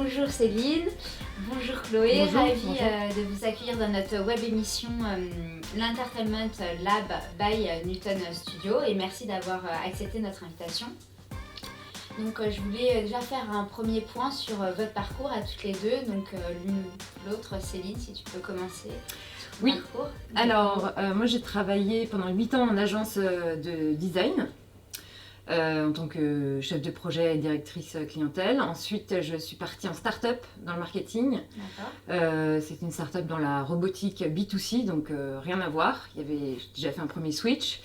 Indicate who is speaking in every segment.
Speaker 1: Bonjour Céline, bonjour Chloé,
Speaker 2: Bonjour,
Speaker 1: ravie
Speaker 2: bonjour.
Speaker 1: de vous accueillir dans notre web émission l'Entertainment Lab by Newton Studio et merci d'avoir accepté notre invitation. Donc je voulais déjà faire un premier point sur votre parcours à toutes les deux, donc l'une ou l'autre. Céline, si tu peux commencer.
Speaker 2: Oui,
Speaker 1: Parcours.
Speaker 2: alors moi j'ai travaillé pendant 8 ans en agence de design en tant que chef de projet et directrice clientèle. Ensuite je suis partie en start-up dans le marketing.
Speaker 1: D'accord.
Speaker 2: C'est une start-up dans la robotique B2C, donc rien à voir. J'ai déjà fait un premier switch.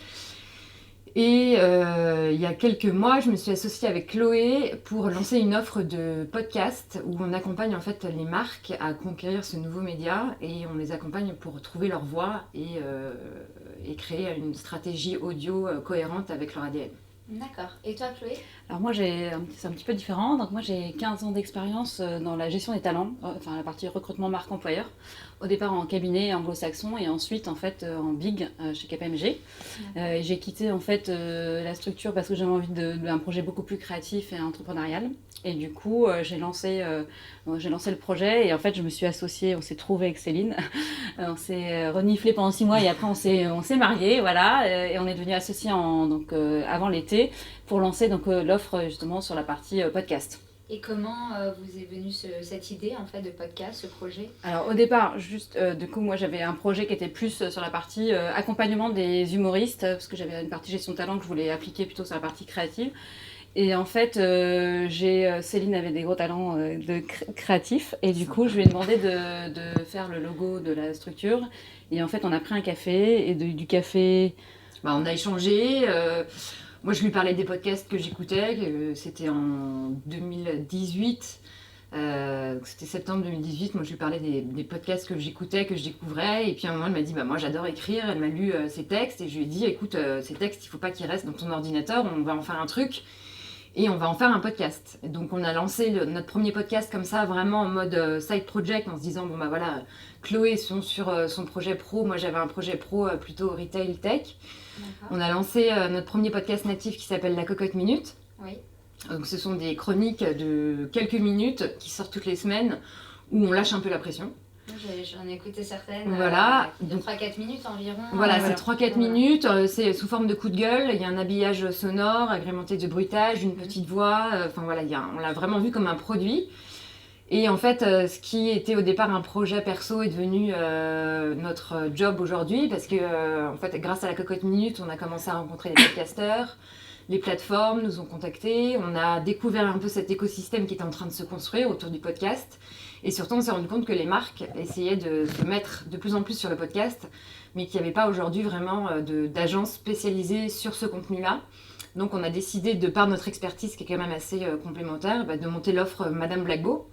Speaker 2: Et il y a quelques mois, je me suis associée avec Chloé pour lancer une offre de podcast où on accompagne en fait les marques à conquérir ce nouveau média et on les accompagne pour trouver leur voix et créer une stratégie audio cohérente avec leur ADN.
Speaker 1: D'accord. Et toi Chloé?
Speaker 3: Alors moi, c'est un petit peu différent. Donc moi, j'ai 15 ans d'expérience dans la gestion des talents, enfin la partie recrutement marque employeur. Au départ en cabinet anglo-saxon et ensuite en fait en big chez KPMG. Et j'ai quitté en fait la structure parce que j'avais envie d'un projet beaucoup plus créatif et entrepreneurial. Et du coup, j'ai lancé le projet et en fait, je me suis associée, on s'est trouvé avec Céline. On s'est reniflé pendant 6 mois et après, on s'est mariés, voilà. Et on est devenus associés avant l'été pour lancer l'offre justement sur la partie podcast.
Speaker 1: Et comment vous est venue cette idée en fait de podcast, ce projet?
Speaker 3: Alors au départ, du coup, moi j'avais un projet qui était plus sur la partie accompagnement des humoristes, parce que j'avais une partie gestion de talent que je voulais appliquer plutôt sur la partie créative. Et en fait, Céline avait des gros talents créatifs, et du coup, je lui ai demandé de faire le logo de la structure. Et en fait, on a pris un café, et du café...
Speaker 2: On a échangé. Moi, je lui parlais des podcasts que j'écoutais. C'était en 2018. C'était septembre 2018. Moi, je lui parlais des podcasts que j'écoutais, que je découvrais. Et puis, à un moment, elle m'a dit moi, j'adore écrire. Elle m'a lu ses textes. Et je lui ai dit écoute, ces textes, il ne faut pas qu'ils restent dans ton ordinateur. On va en faire un truc. Et on va en faire un podcast. Et donc, on a lancé notre premier podcast comme ça, vraiment en mode side project, en se disant voilà, Chloé sont sur son projet pro. Moi, j'avais un projet pro plutôt retail tech.
Speaker 1: D'accord.
Speaker 2: On a lancé notre premier podcast natif qui s'appelle La Cocotte Minute.
Speaker 1: Oui.
Speaker 2: Donc ce sont des chroniques de quelques minutes qui sortent toutes les semaines où on lâche un peu la pression.
Speaker 1: J'en ai écouté certaines,
Speaker 2: Voilà.
Speaker 1: de 3-4 minutes environ.
Speaker 2: Voilà, c'est 3-4 minutes, c'est sous forme de coup de gueule, il y a un habillage sonore agrémenté de bruitage, une petite voix, enfin voilà, on l'a vraiment vu comme un produit. Et en fait, ce qui était au départ un projet perso est devenu notre job aujourd'hui parce que, en fait, grâce à la Cocotte Minute, on a commencé à rencontrer les podcasteurs, les plateformes nous ont contactés, on a découvert un peu cet écosystème qui était en train de se construire autour du podcast. Et surtout, on s'est rendu compte que les marques essayaient de se mettre de plus en plus sur le podcast, mais qu'il n'y avait pas aujourd'hui vraiment d'agences spécialisées sur ce contenu-là. Donc, on a décidé, de par notre expertise qui est quand même assez complémentaire, de monter l'offre Madame Blackbo.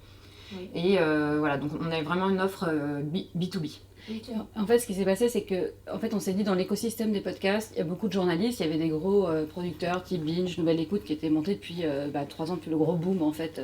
Speaker 2: Oui. Et voilà, donc on a vraiment une offre B2B.
Speaker 3: En fait, ce qui s'est passé, c'est que, en fait, on s'est dit dans l'écosystème des podcasts, il y a beaucoup de journalistes, il y avait des gros producteurs type Binge, Nouvelle Écoute, qui étaient montés depuis 3 ans, depuis le gros boom en fait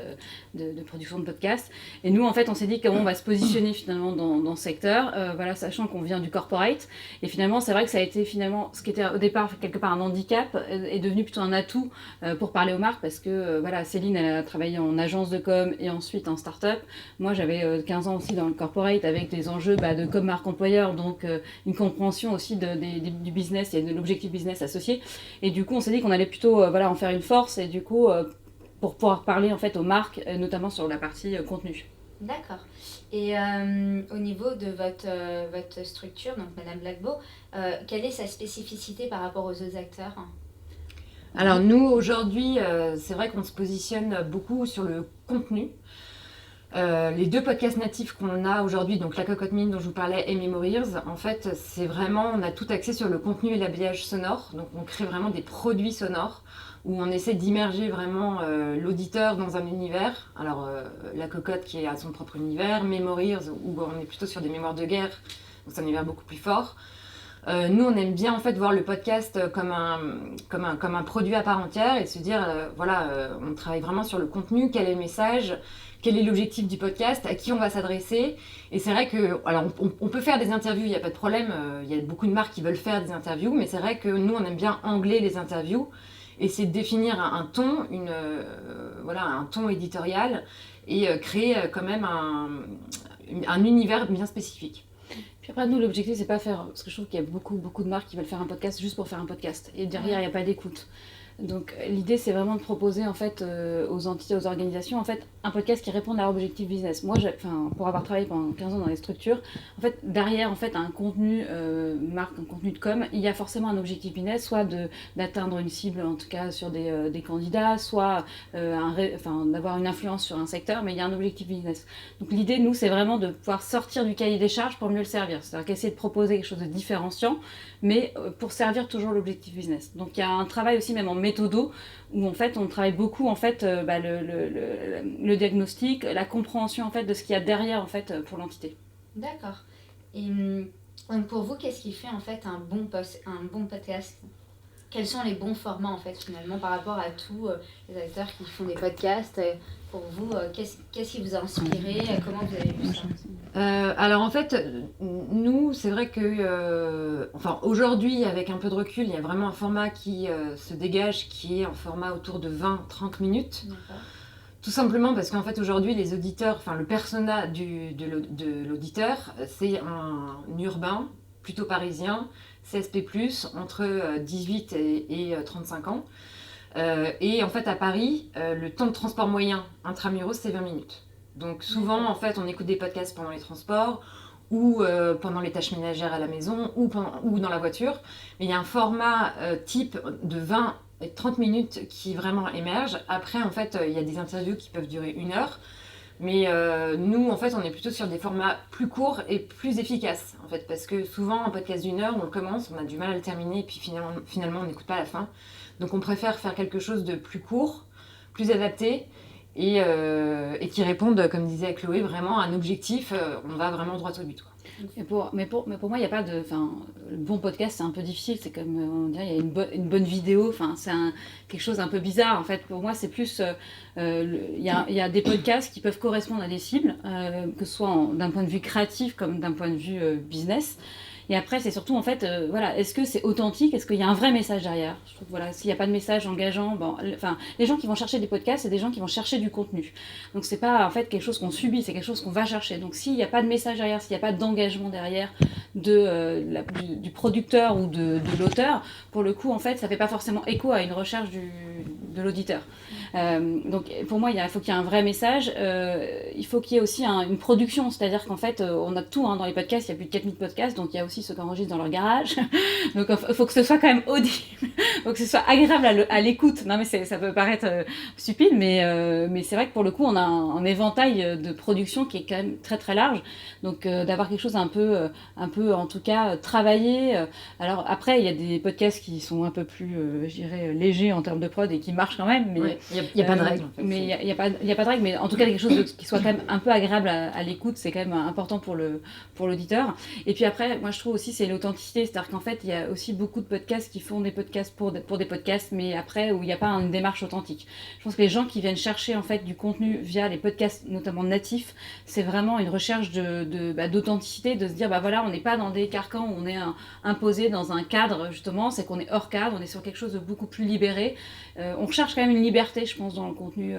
Speaker 3: de production de podcasts. Et nous, en fait, on s'est dit comment on va se positionner finalement dans ce secteur, voilà, sachant qu'on vient du corporate. Et finalement, c'est vrai que ça a été finalement ce qui était au départ quelque part un handicap est devenu plutôt un atout pour parler aux marques, parce que voilà, Céline, elle a travaillé en agence de com et ensuite en start-up. Moi, j'avais 15 ans aussi dans le corporate avec des enjeux de com marque employeur, donc une compréhension aussi du business et de l'objectif business associé. Et du coup, on s'est dit qu'on allait plutôt en faire une force et du coup, pour pouvoir parler en fait aux marques, notamment sur la partie contenu.
Speaker 1: D'accord. Et au niveau de votre structure, donc Madame Blackbo, quelle est sa spécificité par rapport aux autres acteurs?
Speaker 2: Alors nous, aujourd'hui, c'est vrai qu'on se positionne beaucoup sur le contenu. Les 2 podcasts natifs qu'on a aujourd'hui, donc La Cocotte Minute dont je vous parlais et Memories, en fait, c'est vraiment, on a tout axé sur le contenu et l'habillage sonore. Donc on crée vraiment des produits sonores où on essaie d'immerger vraiment l'auditeur dans un univers. Alors La Cocotte qui a son propre univers, Memories où on est plutôt sur des mémoires de guerre, donc c'est un univers beaucoup plus fort. Nous, on aime bien en fait voir le podcast comme un produit à part entière et se dire, on travaille vraiment sur le contenu, quel est le message, quel est l'objectif du podcast, à qui on va s'adresser. Et c'est vrai que, alors on peut faire des interviews, il n'y a pas de problème, il y a beaucoup de marques qui veulent faire des interviews, mais c'est vrai que nous, on aime bien angler les interviews, essayer de définir un ton, un ton éditorial et créer quand même un univers bien spécifique.
Speaker 3: Puis après, nous, l'objectif, c'est pas faire. Parce que je trouve qu'il y a beaucoup de marques qui veulent faire un podcast juste pour faire un podcast. Et derrière, il n'y a pas d'écoute. Donc, l'idée, c'est vraiment de proposer, en fait, aux entités, aux organisations, en fait, un podcast qui réponde à leur objectif business. Moi, pour avoir travaillé pendant 15 ans dans les structures, en fait, derrière, en fait, un contenu marque, un contenu de com, il y a forcément un objectif business, soit d'atteindre une cible, en tout cas, sur des candidats, soit d'avoir une influence sur un secteur, mais il y a un objectif business. Donc, l'idée, nous, c'est vraiment de pouvoir sortir du cahier des charges pour mieux le servir. C'est-à-dire qu'essayer de proposer quelque chose de différenciant, mais pour servir toujours l'objectif business. Donc il y a un travail aussi même en méthodo où en fait on travaille beaucoup en fait le diagnostic, la compréhension en fait de ce qu'il y a derrière en fait pour l'entité.
Speaker 1: D'accord. Et donc pour vous, qu'est-ce qui fait en fait un bon podcast? Quels sont les bons formats en fait finalement par rapport à tous les acteurs qui font des podcasts? Pour vous, qu'est-ce qui vous a inspiré? Comment vous avez vu ça?
Speaker 2: Alors en fait, nous, c'est vrai que, aujourd'hui, avec un peu de recul, il y a vraiment un format qui se dégage, qui est un format autour de 20-30 minutes.
Speaker 1: D'accord.
Speaker 2: Tout simplement parce qu'en fait, aujourd'hui, les auditeurs, le persona de l'auditeur, c'est un urbain, plutôt parisien, CSP+, entre 18 et 35 ans. Et en fait, à Paris, le temps de transport moyen intramuros, c'est 20 minutes. Donc souvent, en fait, on écoute des podcasts pendant les transports ou pendant les tâches ménagères à la maison ou dans la voiture. Mais il y a un format type de 20 et 30 minutes qui vraiment émerge. Après, en fait, il y a des interviews qui peuvent durer 1 heure. Mais nous, en fait, on est plutôt sur des formats plus courts et plus efficaces, en fait, parce que souvent, un podcast d'1 heure, on le commence, on a du mal à le terminer, et puis finalement on n'écoute pas la fin. Donc on préfère faire quelque chose de plus court, plus adapté, et qui réponde, comme disait Chloé, vraiment à un objectif, on va vraiment droit au but, quoi.
Speaker 3: Mais pour moi, il n'y a pas de... le bon podcast, c'est un peu difficile. C'est comme, on dirait, il y a une bonne vidéo. C'est quelque chose un peu bizarre. En fait, pour moi, c'est plus... Il y a des podcasts qui peuvent correspondre à des cibles, que ce soit d'un point de vue créatif comme d'un point de vue business. Et après, c'est surtout, en fait, est-ce que c'est authentique? Est-ce qu'il y a un vrai message derrière? Je trouve, s'il n'y a pas de message engageant, les gens qui vont chercher des podcasts, c'est des gens qui vont chercher du contenu. Donc, c'est pas, en fait, quelque chose qu'on subit, c'est quelque chose qu'on va chercher. Donc, s'il n'y a pas de message derrière, s'il n'y a pas d'engagement derrière du producteur ou de l'auteur, pour le coup, en fait, ça fait pas forcément écho à une recherche de l'auditeur. Donc, pour moi, il faut qu'il y ait un vrai message. Il faut qu'il y ait aussi une production, c'est-à-dire qu'en fait, on a tout dans les podcasts, il y a plus de 4000 podcasts, donc il y a aussi ceux qui enregistrent dans leur garage. Donc il faut que ce soit quand même audible, il faut que ce soit agréable à l'écoute. Non mais ça peut paraître stupide, mais c'est vrai que pour le coup on a un éventail de production qui est quand même très très large. Donc d'avoir quelque chose un peu en tout cas travaillé. Alors après il y a des podcasts qui sont un peu plus je dirais légers en termes de prod et qui marchent quand même. Mais
Speaker 2: il n'y a pas de règle en fait.
Speaker 3: Mais il y a pas de règle, mais en tout cas quelque chose qui soit quand même un peu agréable à l'écoute, c'est quand même important pour l'auditeur. Et puis après, moi je trouve aussi c'est l'authenticité, c'est-à-dire qu'en fait il y a aussi beaucoup de podcasts qui font des podcasts pour des podcasts, mais après où il n'y a pas une démarche authentique. Je pense que les gens qui viennent chercher en fait du contenu via les podcasts notamment natifs, c'est vraiment une recherche d'authenticité, de se dire on n'est pas dans des carcans où on est imposé dans un cadre justement, c'est qu'on est hors cadre, on est sur quelque chose de beaucoup plus libéré. On recherche quand même une liberté, je pense, dans le contenu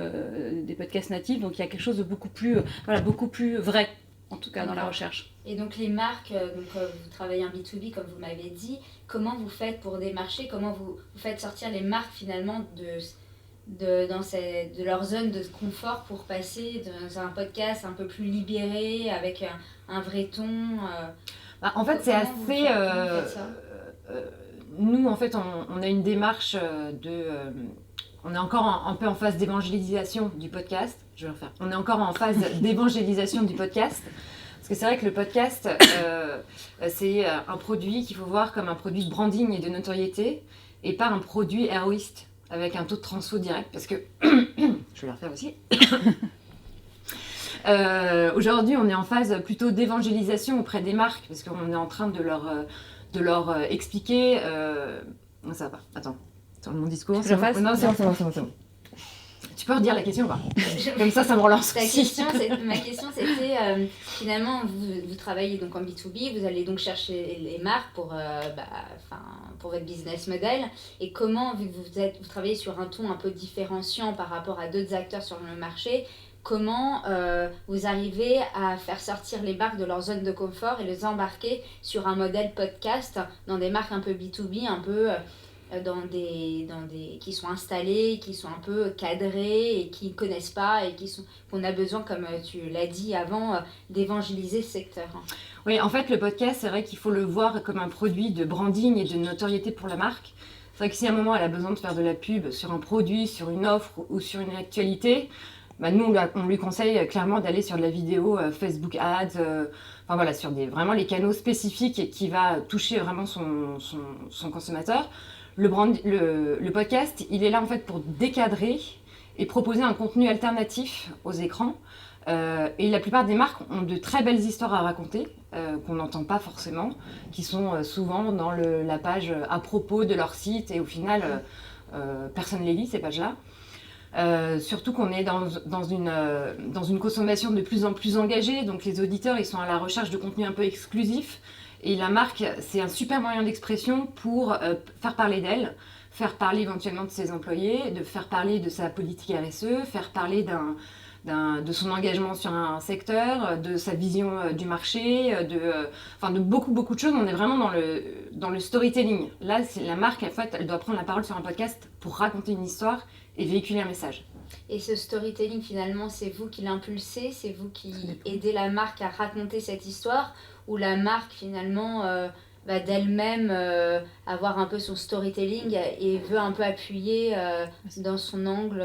Speaker 3: des podcasts natifs, donc il y a quelque chose de beaucoup plus vrai, en tout cas dans la recherche.
Speaker 1: Et donc les marques, vous travaillez en B2B comme vous m'avez dit, comment vous faites pour démarcher, comment vous faites sortir les marques finalement de leur zone de confort pour passer dans un podcast un peu plus libéré, avec un vrai ton
Speaker 2: en fait, c'est assez... nous, en fait, on a une démarche on est encore un peu en phase d'évangélisation du podcast. Je vais le refaire. On est encore en phase d'évangélisation du podcast. Parce que c'est vrai que le podcast, c'est un produit qu'il faut voir comme un produit de branding et de notoriété, et pas un produit héroïste, avec un taux de transfo direct. Parce que... je vais le refaire aussi. Aujourd'hui, on est en phase plutôt d'évangélisation auprès des marques, parce qu'on est en train de leur expliquer... Non, ça va pas. Attends, mon discours.
Speaker 3: Je fasse.
Speaker 2: Non, c'est bon. Tu peux redire la question ou pas? Comme ça me relance.
Speaker 1: Ma question, c'était finalement, vous travaillez donc en B2B, vous allez donc chercher les marques pour votre business model. Et comment, vu que vous travaillez sur un ton un peu différenciant par rapport à d'autres acteurs sur le marché, comment vous arrivez à faire sortir les marques de leur zone de confort et les embarquer sur un modèle podcast dans des marques un peu B2B, un peu qui sont installées, qui sont un peu cadrées et qui ne connaissent pas et qu'on a besoin, comme tu l'as dit avant, d'évangéliser ce secteur.
Speaker 2: Oui, en fait, le podcast, c'est vrai qu'il faut le voir comme un produit de branding et de notoriété pour la marque. C'est vrai que si à un moment elle a besoin de faire de la pub sur un produit, sur une offre ou sur une actualité, bah nous on lui conseille clairement d'aller sur de la vidéo, Facebook Ads, enfin voilà, sur vraiment les canaux spécifiques et qui va toucher vraiment son consommateur. Le podcast, il est là en fait pour décadrer et proposer un contenu alternatif aux écrans. Et la plupart des marques ont de très belles histoires à raconter, qu'on n'entend pas forcément, qui sont souvent dans la page à propos de leur site, et au final, personne ne les lit, ces pages-là. Surtout qu'on est dans une consommation de plus en plus engagée, donc les auditeurs ils sont à la recherche de contenu un peu exclusif, et la marque c'est un super moyen d'expression pour faire parler d'elle, faire parler éventuellement de ses employés, de faire parler de sa politique RSE, faire parler de son engagement sur un secteur, de sa vision du marché, de beaucoup de choses. On est vraiment dans le storytelling. Là, la marque, en fait, elle doit prendre la parole sur un podcast pour raconter une histoire et véhiculer un message.
Speaker 1: Et ce storytelling, finalement, c'est vous qui l'impulsez, c'est vous qui aidez la marque à raconter cette histoire, ou la marque, finalement, va d'elle-même avoir un peu son storytelling et veut un peu appuyer dans son angle.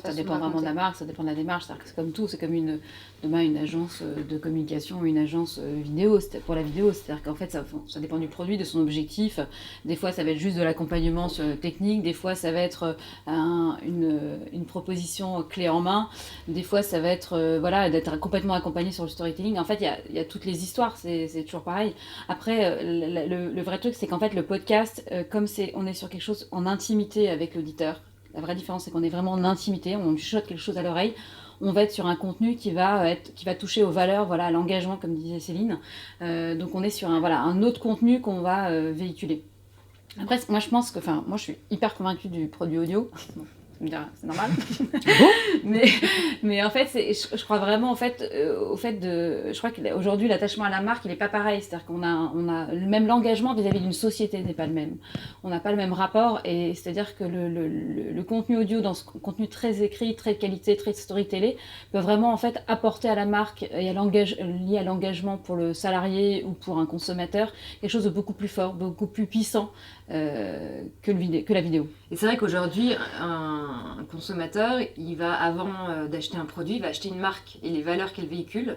Speaker 3: Ça dépend vraiment de la marque, ça dépend de la démarche. C'est-à-dire que c'est comme tout, c'est comme demain une agence de communication ou une agence vidéo, pour la vidéo. C'est-à-dire qu'en fait, ça dépend du produit, de son objectif. Des fois, ça va être juste de l'accompagnement technique, des fois, ça va être une proposition clé en main, des fois, ça va être d'être complètement accompagné sur le storytelling. En fait, il y a toutes les histoires, c'est toujours pareil. Après, le vrai truc, c'est qu'en fait, le podcast, comme on est sur quelque chose en intimité avec l'auditeur, la vraie différence, c'est qu'on est vraiment en intimité, on lui chuchote quelque chose à l'oreille, on va être sur un contenu qui va toucher aux valeurs, à l'engagement, comme disait Céline. Donc, on est sur un autre contenu qu'on va véhiculer. Après, moi, je suis hyper convaincue du produit audio. C'est normal. mais en fait, je crois vraiment je crois qu'aujourd'hui l'attachement à la marque il n'est pas pareil, c'est-à-dire qu'on a même l'engagement vis-à-vis d'une société n'est pas le même. On n'a pas le même rapport, et c'est-à-dire que le contenu audio dans ce contenu très écrit, très qualité, très storytelling peut vraiment en fait apporter à la marque et lié à l'engagement pour le salarié ou pour un consommateur quelque chose de beaucoup plus fort, beaucoup plus puissant que la vidéo.
Speaker 2: Et c'est vrai qu'aujourd'hui, un consommateur, il va avant d'acheter un produit, il va acheter une marque et les valeurs qu'elle véhicule.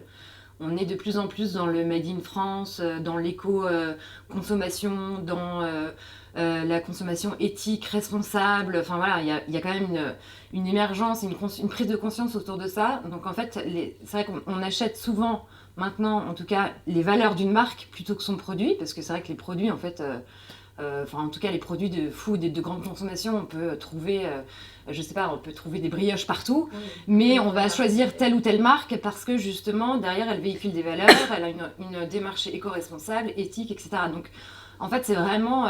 Speaker 2: On est de plus en plus dans le Made in France, dans l'éco-consommation, dans la consommation éthique, responsable. Enfin voilà, il y a quand même une émergence, une prise de conscience autour de ça. Donc en fait, c'est vrai qu'on achète souvent maintenant, en tout cas, les valeurs d'une marque plutôt que son produit, parce que c'est vrai que les produits, en fait... en tout cas les produits de food et de grande consommation, on peut trouver on peut trouver des brioches partout, mais on va choisir telle ou telle marque parce que justement derrière elle véhicule des valeurs, elle a une démarche éco-responsable, éthique, etc. Donc en fait c'est vraiment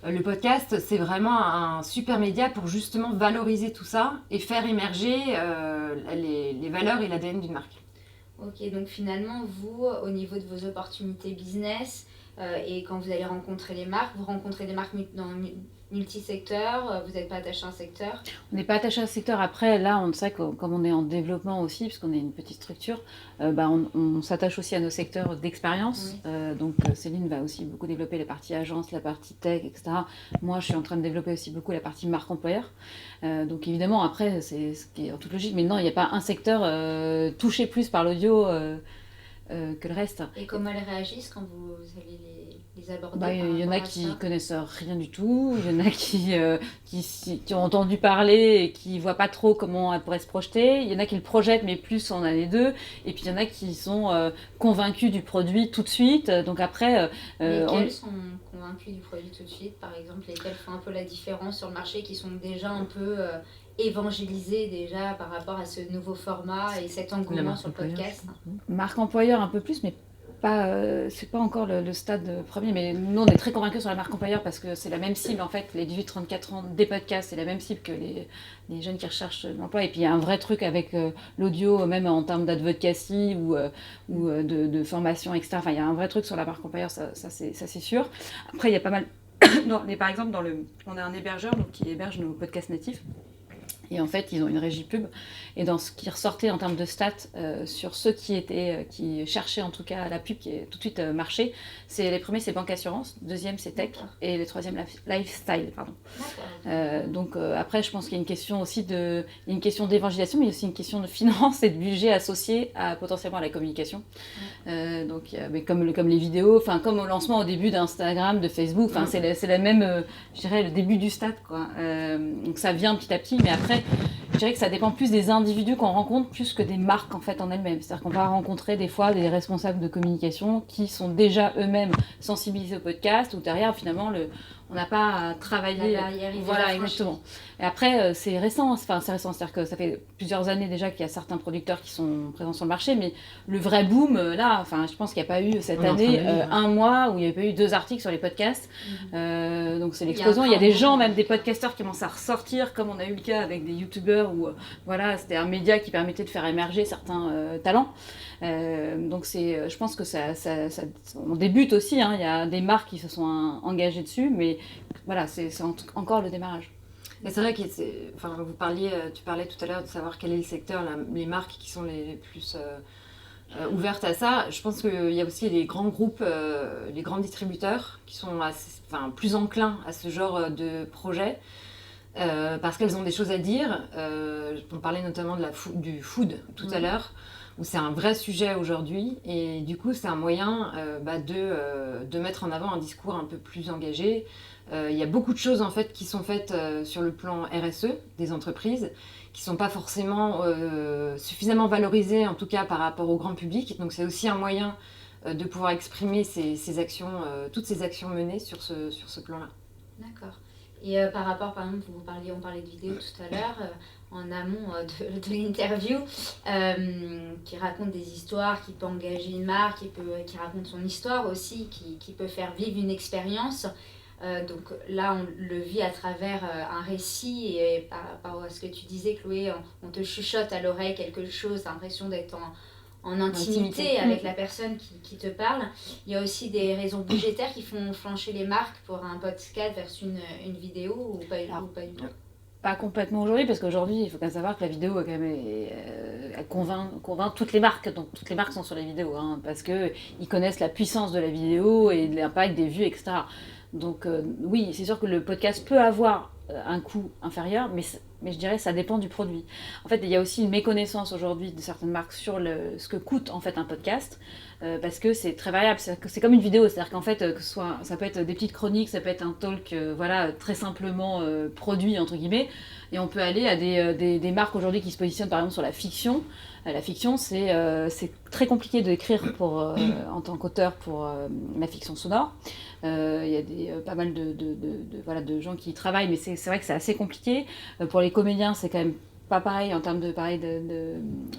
Speaker 2: le podcast, c'est vraiment un super média pour justement valoriser tout ça et faire émerger les valeurs et l'ADN d'une marque.
Speaker 1: Ok, donc finalement vous, au niveau de vos opportunités business, et quand vous allez rencontrer les marques, vous rencontrez des marques dans multisecteurs, vous n'êtes pas attaché à un secteur?
Speaker 3: On n'est pas attaché à un secteur. Après, là, on sait que comme on est en développement aussi, puisqu'on est une petite structure, on s'attache aussi à nos secteurs d'expérience. Oui. Donc Céline va aussi beaucoup développer la partie agence, la partie tech, etc. Moi, je suis en train de développer aussi beaucoup la partie marque employeur. Donc évidemment, après, c'est ce qui est en toute logique. Mais non, il n'y a pas un secteur touché plus par l'audio que le reste.
Speaker 1: Et comment elles réagissent quand vous allez les aborder?
Speaker 3: Il y en a qui connaissent rien du tout, il y en a qui ont entendu parler et qui voient pas trop comment elles pourraient se projeter, il y en a qui le projettent mais plus en année 2, et puis il y en a qui sont convaincus du produit tout de suite. Donc après...
Speaker 1: lesquels sont convaincus du produit tout de suite, par exemple, lesquels font un peu la différence sur le marché, qui sont déjà un peu... évangéliser déjà par rapport à ce nouveau format et cet engouement sur le podcast?
Speaker 3: Marque employeur un peu plus, mais c'est pas encore le stade premier, mais nous on est très convaincus sur la marque employeur parce que c'est la même cible en fait, les 18-34 ans des podcasts, c'est la même cible que les jeunes qui recherchent l'emploi. Et puis il y a un vrai truc avec l'audio, même en termes d'advocacy ou de formation, etc. Enfin, il y a un vrai truc sur la marque employeur, ça c'est sûr. Après, il y a pas mal. Non, mais par exemple, on a un hébergeur donc, qui héberge nos podcasts natifs. Et en fait, ils ont une régie pub. Et dans ce qui ressortait en termes de stats sur ceux qui cherchaient en tout cas la pub qui est tout de suite marché, les premiers c'est banque assurance, deuxième c'est tech et le troisième lifestyle. Pardon. Donc après, je pense qu'il y a une question aussi une question d'évangélisation, mais aussi une question de finance et de budget associé potentiellement à la communication. Donc, mais comme les vidéos, comme au lancement au début d'Instagram, de Facebook, c'est la même, je dirais, le début du stade, quoi. Donc ça vient petit à petit, mais après, je dirais que ça dépend plus des individus qu'on rencontre plus que des marques en fait en elles-mêmes. C'est-à-dire qu'on va rencontrer des fois des responsables de communication qui sont déjà eux-mêmes sensibilisés au podcast ou derrière finalement on n'a pas à travailler. Voilà, exactement. Et après, c'est récent, c'est-à-dire que ça fait plusieurs années déjà qu'il y a certains producteurs qui sont présents sur le marché, mais le vrai boom, là, je pense qu'il n'y a pas eu cette année un mois où il n'y avait pas eu 2 articles sur les podcasts. Donc c'est l'explosion. Il y a des gens, même des podcasteurs qui commencent à ressortir, comme on a eu le cas avec des youtubeurs où c'était un média qui permettait de faire émerger certains talents. Donc je pense que on débute aussi, il y a des marques qui se sont engagées dessus, mais voilà, c'est encore le démarrage.
Speaker 2: Et c'est vrai que tu parlais tout à l'heure de savoir quel est le secteur, les marques qui sont les plus ouvertes à ça. Je pense qu'il y a aussi les grands groupes, les grands distributeurs qui sont plus enclins à ce genre de projet. Parce qu'elles ont des choses à dire. On parlait notamment du food tout à l'heure, où c'est un vrai sujet aujourd'hui, et du coup c'est un moyen de mettre en avant un discours un peu plus engagé. Il y a beaucoup de choses en fait qui sont faites sur le plan RSE des entreprises, qui sont pas forcément suffisamment valorisées, en tout cas par rapport au grand public. Donc c'est aussi un moyen de pouvoir exprimer ces actions, toutes ces actions menées sur ce plan-là.
Speaker 1: D'accord. Et par rapport, par exemple, on parlait de vidéos tout à l'heure, en amont de l'interview, qui raconte des histoires, qui peut engager une marque, qui raconte son histoire aussi, qui peut faire vivre une expérience. Donc là, on le vit à travers un récit, et par rapport à ce que tu disais, Chloé, on te chuchote à l'oreille quelque chose, t'as l'impression d'être en intimité avec la personne qui te parle. Il y a aussi des raisons budgétaires qui font flancher les marques pour un podcast versus une vidéo ou pas du tout.
Speaker 3: Pas complètement aujourd'hui, parce qu'aujourd'hui, il faut quand même savoir que la vidéo quand même elle convainc toutes les marques. Donc toutes les marques sont sur les vidéos, parce qu'ils connaissent la puissance de la vidéo et l'impact des vues, etc. Donc oui, c'est sûr que le podcast peut avoir un coût inférieur, mais je dirais que ça dépend du produit. En fait, il y a aussi une méconnaissance aujourd'hui de certaines marques sur ce que coûte en fait un podcast, parce que c'est très variable. C'est comme une vidéo, c'est-à-dire qu'en fait, ça peut être des petites chroniques, ça peut être un talk, très simplement produit entre guillemets, et on peut aller à des marques aujourd'hui qui se positionnent par exemple sur la fiction. La fiction, c'est très compliqué d'écrire en tant qu'auteur pour la fiction sonore. Il y a pas mal de gens qui y travaillent, mais c'est vrai que c'est assez compliqué. Pour les comédiens, c'est quand même pas pareil en termes de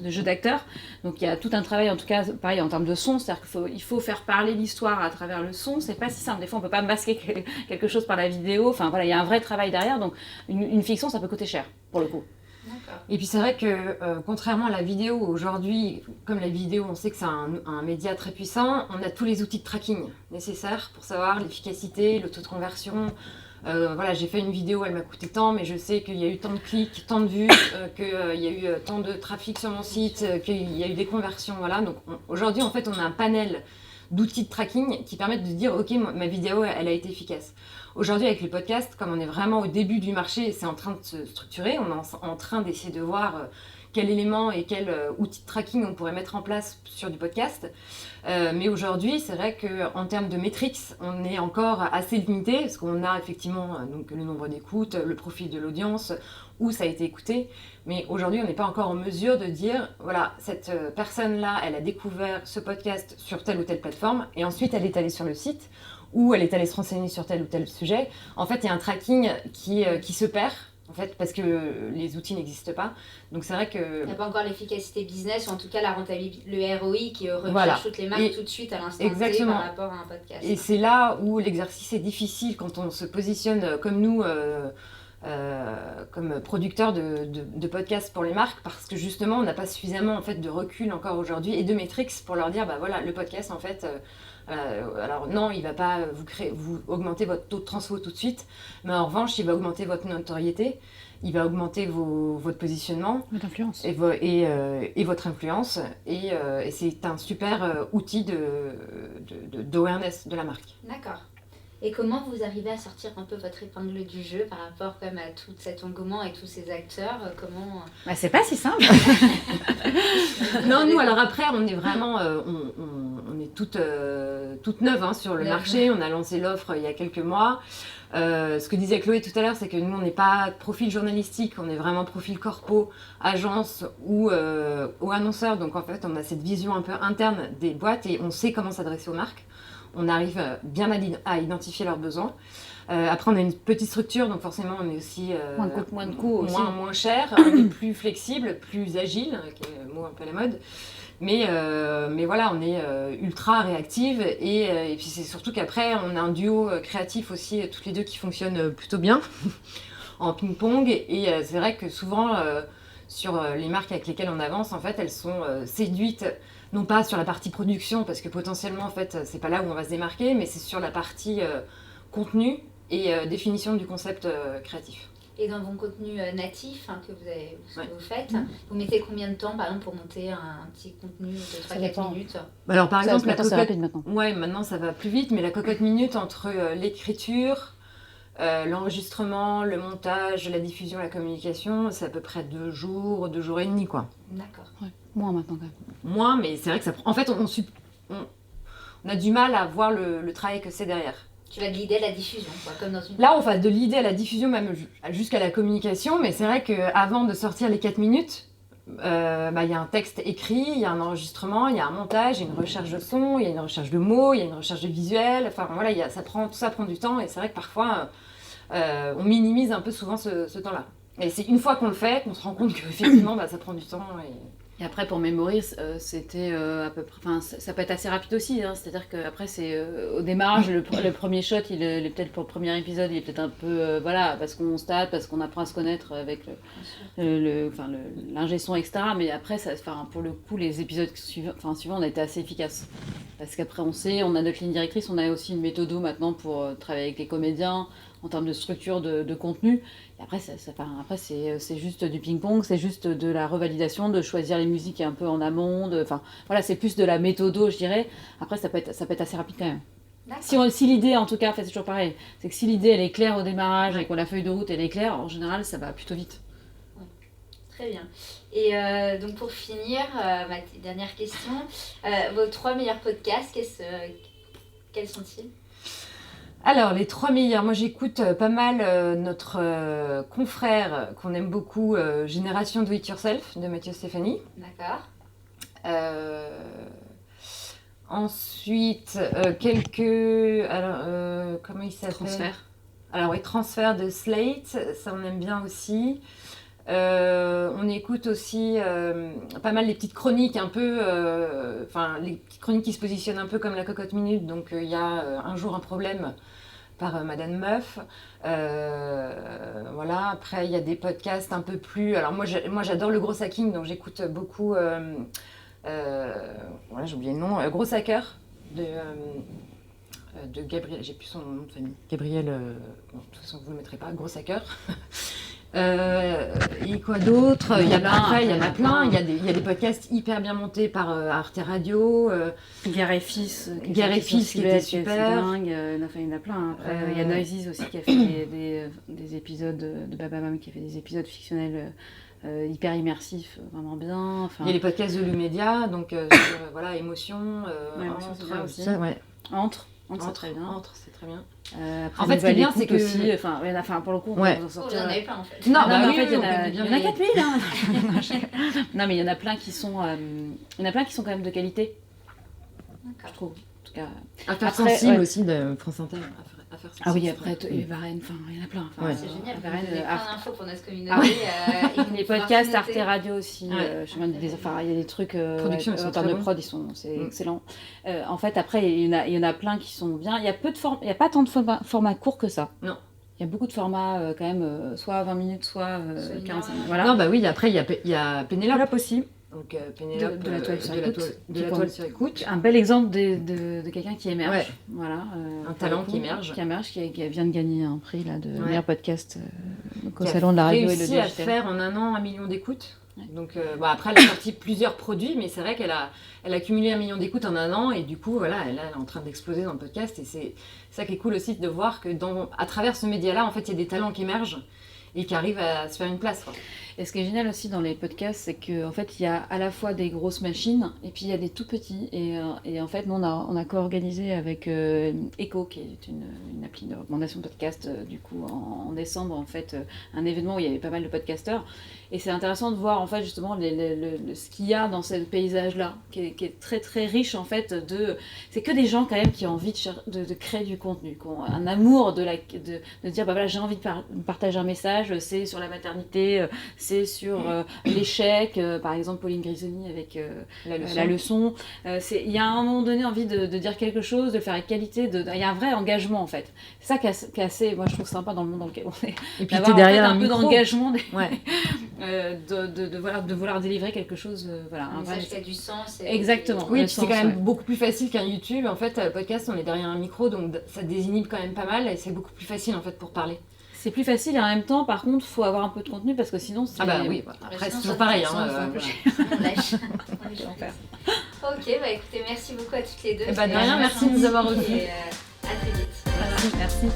Speaker 3: jeu d'acteur. Donc il y a tout un travail, en tout cas, pareil en termes de son, c'est-à-dire qu'il faut faire parler l'histoire à travers le son. C'est pas si simple. Des fois, on peut pas masquer quelque chose par la vidéo. Enfin voilà, il y a un vrai travail derrière. Donc une fiction, ça peut coûter cher pour le coup.
Speaker 1: D'accord.
Speaker 2: Et puis c'est vrai que contrairement à la vidéo, aujourd'hui, comme la vidéo, on sait que c'est un média très puissant, on a tous les outils de tracking nécessaires pour savoir l'efficacité, le taux de conversion. J'ai fait une vidéo, elle m'a coûté tant, mais je sais qu'il y a eu tant de clics, tant de vues, qu'il y a eu tant de trafic sur mon site, qu'il y a eu des conversions. Voilà. Donc aujourd'hui, en fait, on a un panel d'outils de tracking qui permettent de dire ok, ma vidéo elle a été efficace. Aujourd'hui avec les podcasts, comme on est vraiment au début du marché, c'est en train de se structurer, on est en train d'essayer de voir quel élément et quel outil de tracking on pourrait mettre en place sur du podcast. Mais aujourd'hui, c'est vrai qu'en termes de métriques, on est encore assez limité, parce qu'on a effectivement donc, le nombre d'écoutes, le profil de l'audience, où ça a été écouté. Mais aujourd'hui, on n'est pas encore en mesure de dire, voilà, cette personne-là, elle a découvert ce podcast sur telle ou telle plateforme, et ensuite elle est allée sur le site, ou elle est allée se renseigner sur tel ou tel sujet. En fait, il y a un tracking qui se perd en fait, parce que les outils n'existent pas. Donc c'est vrai que...
Speaker 1: Il n'y a pas encore l'efficacité business, ou en tout cas la rentabilité, le ROI qui recherche
Speaker 2: Voilà.
Speaker 1: toutes les marques tout de suite à l'instant T
Speaker 2: Exactement.
Speaker 1: par rapport à un podcast.
Speaker 2: Et c'est là où l'exercice est difficile quand on se positionne comme nous, comme producteurs de podcasts pour les marques, parce que justement on n'a pas suffisamment en fait de recul encore aujourd'hui et de métriques pour leur dire bah voilà, le podcast en fait alors non, il va pas vous augmenter votre taux de transfo tout de suite, mais en revanche il va augmenter votre notoriété, il va augmenter votre positionnement,
Speaker 3: Votre influence.
Speaker 2: et votre influence, et c'est un super outil d'awareness de la marque.
Speaker 1: D'accord. Et comment vous arrivez à sortir un peu votre épingle du jeu par rapport quand même à tout cet engouement et tous ces acteurs? Comment...
Speaker 3: Bah, c'est pas si simple.
Speaker 2: Non, nous, alors après, on est vraiment, on est toutes neuves hein, sur le marché. On a lancé l'offre il y a quelques mois. Ce que disait Chloé tout à l'heure, c'est que nous, on n'est pas profil journalistique, on est vraiment profil corpo, agence ou annonceur. Donc en fait, on a cette vision un peu interne des boîtes et on sait comment s'adresser aux marques. On arrive bien à identifier leurs besoins. Après, on a une petite structure, donc forcément, on est aussi
Speaker 3: moins de coûts aussi.
Speaker 2: moins cher, on est plus flexible, plus agile, qui est le mot un peu à la mode. Mais voilà, on est ultra réactive et puis c'est surtout qu'après, on a un duo créatif aussi, toutes les deux qui fonctionnent plutôt bien en ping-pong. Et c'est vrai que souvent, sur les marques avec lesquelles on avance, en fait, elles sont séduites. Non pas sur la partie production, parce que potentiellement, en fait, c'est pas là où on va se démarquer, mais c'est sur la partie contenu et définition du concept créatif.
Speaker 1: Et dans vos contenus natifs que vous faites, vous mettez combien de temps, par exemple, pour monter un petit contenu de 3-4 minutes?
Speaker 2: Alors, par exemple, la
Speaker 3: c'est
Speaker 2: cocotte...
Speaker 3: rapide maintenant.
Speaker 2: Ouais, maintenant, ça va plus vite, mais la cocotte minute, entre l'écriture, l'enregistrement, le montage, la diffusion, la communication, c'est à peu près 2 jours et demi, quoi.
Speaker 1: D'accord.
Speaker 3: Ouais. Moins maintenant quand même.
Speaker 2: Moins, mais c'est vrai que ça prend... En fait, on a du mal à voir le travail que c'est derrière.
Speaker 1: Tu vas de l'idée à la diffusion, quoi, comme dans une...
Speaker 2: Là, on va de l'idée à la diffusion, même jusqu'à la communication, mais c'est vrai qu'avant de sortir les 4 minutes, y a un texte écrit, il y a un enregistrement, il y a un montage, il y a une recherche de son, il y a une recherche de mots, il y a une recherche de visuel, enfin voilà, tout ça prend du temps, et c'est vrai que parfois, on minimise un peu souvent ce temps-là. Et c'est une fois qu'on le fait, qu'on se rend compte qu'effectivement, ça prend du temps.
Speaker 3: Et après, pour Memories, c'était à peu près... Enfin, ça peut être assez rapide aussi, hein, c'est-à-dire qu'après, c'est au démarrage, le premier shot, il est peut-être pour le premier épisode, il est peut-être un peu... voilà, parce qu'on constate, parce qu'on apprend à se connaître avec l'ingé son, etc. Mais après, pour le coup, les épisodes suivants, on a été assez efficaces. Parce qu'après, on sait, on a notre ligne directrice, on a aussi une méthode maintenant pour travailler avec les comédiens, en termes de structure de contenu. Et après, c'est juste du ping-pong, c'est juste de la revalidation, de choisir les musiques un peu en amont. Voilà, c'est plus de la méthodo, je dirais. Après, ça peut être assez rapide quand même. Si l'idée, en tout cas, c'est toujours pareil, c'est que si l'idée, elle est claire au démarrage et que la feuille de route, elle est claire, en général, ça va plutôt vite.
Speaker 1: Ouais. Très bien. Et donc, pour finir, ma dernière question, vos 3 meilleurs podcasts, quels sont-ils ?
Speaker 2: Alors, les 3 meilleurs, moi j'écoute pas mal notre confrère qu'on aime beaucoup, Génération Do It Yourself, de Mathieu Stéphanie.
Speaker 1: D'accord.
Speaker 2: Ensuite, alors, comment il s'appelle ?
Speaker 3: Transfert.
Speaker 2: Alors oui, Transfert de Slate, ça on aime bien aussi. On écoute aussi pas mal les petites chroniques un peu, les petites chroniques qui se positionnent un peu comme la cocotte minute. Donc il y a Un jour un problème par Madame Meuf. Voilà. Après il y a des podcasts un peu plus. Alors moi j'adore le gros hacking, donc j'écoute beaucoup. Voilà, j'ai oublié le nom. Gros hacker de Gabriel. J'ai plus son nom de famille. Gabriel. Bon, de toute façon vous le mettrez pas. Gros hacker. Et quoi d'autre? Il y en a plein. Il y a des podcasts hyper bien montés par Arte Radio.
Speaker 3: Guerre et Fils
Speaker 2: qui était super.
Speaker 3: Dingue. Il y en a plein. Hein. Après, il y a Noises aussi qui a fait des épisodes de Babamam, qui a fait des épisodes fictionnels hyper immersifs, vraiment bien. Enfin...
Speaker 2: Il y a les podcasts de Lumedia, donc sur émotion.
Speaker 3: Entre, c'est très bien.
Speaker 2: C'est très bien.
Speaker 3: En fait, ce qui est bien, c'est que aussi, pour le coup, on peut en sortir.
Speaker 1: Vous en avez plein en fait.
Speaker 3: Non, en fait, il y en a 4000. Non, mais il y en a plein qui sont quand même de qualité.
Speaker 1: D'accord.
Speaker 3: Je trouve. tout cas.
Speaker 2: Affaires
Speaker 3: Après,
Speaker 2: sensibles
Speaker 3: ouais.
Speaker 2: aussi de France Inter. Affaires
Speaker 3: Ah oui,
Speaker 2: sensibles.
Speaker 3: après, et Varenne, enfin, il y en a plein. Enfin,
Speaker 2: Ouais.
Speaker 1: C'est génial, vous
Speaker 3: Varenne,
Speaker 1: donnez plein
Speaker 3: Arte-
Speaker 1: d'infos pour notre communauté.
Speaker 3: Ah oui.
Speaker 1: Ils vont
Speaker 3: les
Speaker 1: pouvoir
Speaker 3: podcasts
Speaker 1: tout
Speaker 3: Arte
Speaker 1: noter.
Speaker 3: Radio aussi,
Speaker 2: Ouais.
Speaker 3: je me dis enfin, il y a des trucs
Speaker 2: Production, ils sont
Speaker 3: en termes
Speaker 2: très
Speaker 3: de
Speaker 2: bons.
Speaker 3: prod, c'est excellent. En fait, après, il y en a plein qui sont bien. Il y a il y a pas tant de formats courts que ça.
Speaker 2: Non.
Speaker 3: Il y a beaucoup de formats quand même, soit 20 minutes, soit
Speaker 1: Soit une
Speaker 3: 45
Speaker 1: heure,
Speaker 3: minutes. Voilà.
Speaker 2: Non, bah oui, après, il y a Pénélope.
Speaker 3: Pénélope aussi.
Speaker 2: Donc, Pénélope
Speaker 3: De la toile sur écoute.
Speaker 2: de la toile sur écoute.
Speaker 3: Un bel exemple de quelqu'un qui émerge.
Speaker 2: Ouais.
Speaker 3: Voilà,
Speaker 2: Un talent qui émerge.
Speaker 3: Qui vient de gagner un prix là, de meilleur podcast donc, au
Speaker 2: Qui a
Speaker 3: salon de la radio et le
Speaker 2: réussi
Speaker 3: digital.
Speaker 2: à faire en un an 1 million d'écoutes.
Speaker 3: Ouais.
Speaker 2: Donc, après, elle a sorti plusieurs produits, mais c'est vrai qu'elle a cumulé 1 million d'écoutes en un an, et du coup, voilà, elle est en train d'exploser dans le podcast. Et c'est ça qui est cool aussi de voir que à travers ce média-là, en fait, il y a des talents qui émergent et qui arrivent à se faire une place, quoi.
Speaker 3: Et ce qui est génial aussi dans les podcasts, c'est qu'en fait, il y a à la fois des grosses machines et puis il y a des tout petits. Et en fait, nous, on a co-organisé avec Echo, qui est une appli de recommandation de podcast, du coup, en décembre, en fait, un événement où il y avait pas mal de podcasteurs. Et c'est intéressant de voir, en fait, justement, ce qu'il y a dans ce paysage-là, qui est très, très riche, en fait, c'est que des gens, quand même, qui ont envie de créer du contenu, qui ont un amour de dire, bah voilà, j'ai envie de partager un message, c'est sur la maternité, c'est sur l'échec, par exemple Pauline Grisoni avec la leçon. Il y a à un moment donné envie de dire quelque chose, de le faire avec qualité, il y a un vrai engagement en fait. C'est ça qui est assez, moi je trouve sympa dans le monde dans lequel on est.
Speaker 2: Et puis
Speaker 3: D'avoir,
Speaker 2: t'es derrière
Speaker 3: en fait,
Speaker 2: un
Speaker 3: peu
Speaker 2: micro.
Speaker 3: d'engagement,
Speaker 2: Ouais.
Speaker 3: de vouloir délivrer quelque chose, voilà.
Speaker 1: Un message qui a du sens.
Speaker 3: Exactement.
Speaker 2: Oui,
Speaker 3: Le
Speaker 2: puis c'est
Speaker 3: sens,
Speaker 2: quand même
Speaker 3: ouais.
Speaker 2: beaucoup plus facile qu'un YouTube. En fait, le podcast, on est derrière un micro, donc ça désinhibe quand même pas mal, et c'est beaucoup plus facile en fait pour parler.
Speaker 3: C'est plus facile et en même temps, par contre, il faut avoir un peu de contenu parce que sinon, c'est...
Speaker 2: Ah bah oui, après
Speaker 1: sinon,
Speaker 2: c'est toujours
Speaker 1: ça-
Speaker 2: pareil.
Speaker 1: sinon,
Speaker 2: Hein,
Speaker 1: il faut un peu
Speaker 2: voilà.
Speaker 1: On lâche. On lâche
Speaker 3: L'enfer.
Speaker 1: Ok, bah écoutez, merci beaucoup à toutes les deux.
Speaker 2: Eh bah, de
Speaker 1: C'était
Speaker 2: rien, merci de nous avoir reçus.
Speaker 1: et, à très vite.
Speaker 3: Merci.